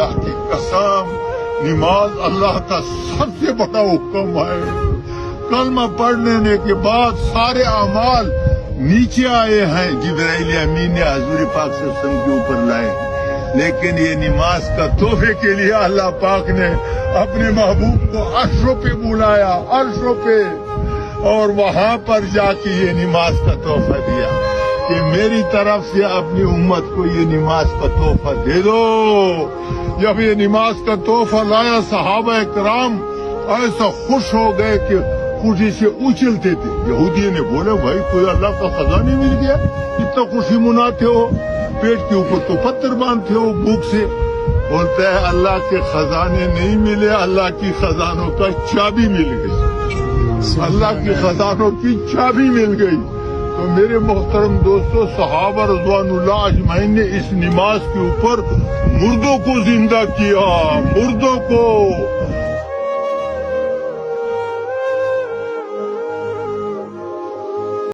اللہ کی قسم نماز اللہ کا سب سے بڑا حکم ہے. کلمہ پڑھنے کے بعد سارے اعمال نیچے آئے ہیں، جبرائیل امین نے حضور پاک صلی اللہ علیہ وسلم کے اوپر لائے، لیکن یہ نماز کا تحفے کے لیے اللہ پاک نے اپنے محبوب کو عرشوں پہ بلایا، عرشوں پہ، اور وہاں پر جا کے یہ نماز کا تحفہ دیا کہ میری طرف سے اپنی امت کو یہ نماز کا تحفہ دے دو. جب یہ نماز کا تحفہ لایا صحابہ کرام ایسا خوش ہو گئے کہ خوشی سے اچھلتے تھے. یہودی نے بولا بھائی کوئی اللہ کا خزانہ مل گیا، اتنا خوشی مناتے ہو، پیٹ کے اوپر تو پتھر باندھتے ہو بھوک سے. بولتا ہے اللہ کے خزانے نہیں ملے، اللہ کی خزانوں کا چابی مل گئی، اللہ کی خزانوں کی چابی مل گئی. تو میرے محترم دوستو، صحابہ رضوان اللہ اجمعین نے اس نماز کے اوپر مردوں کو زندہ کیا، مردوں کو،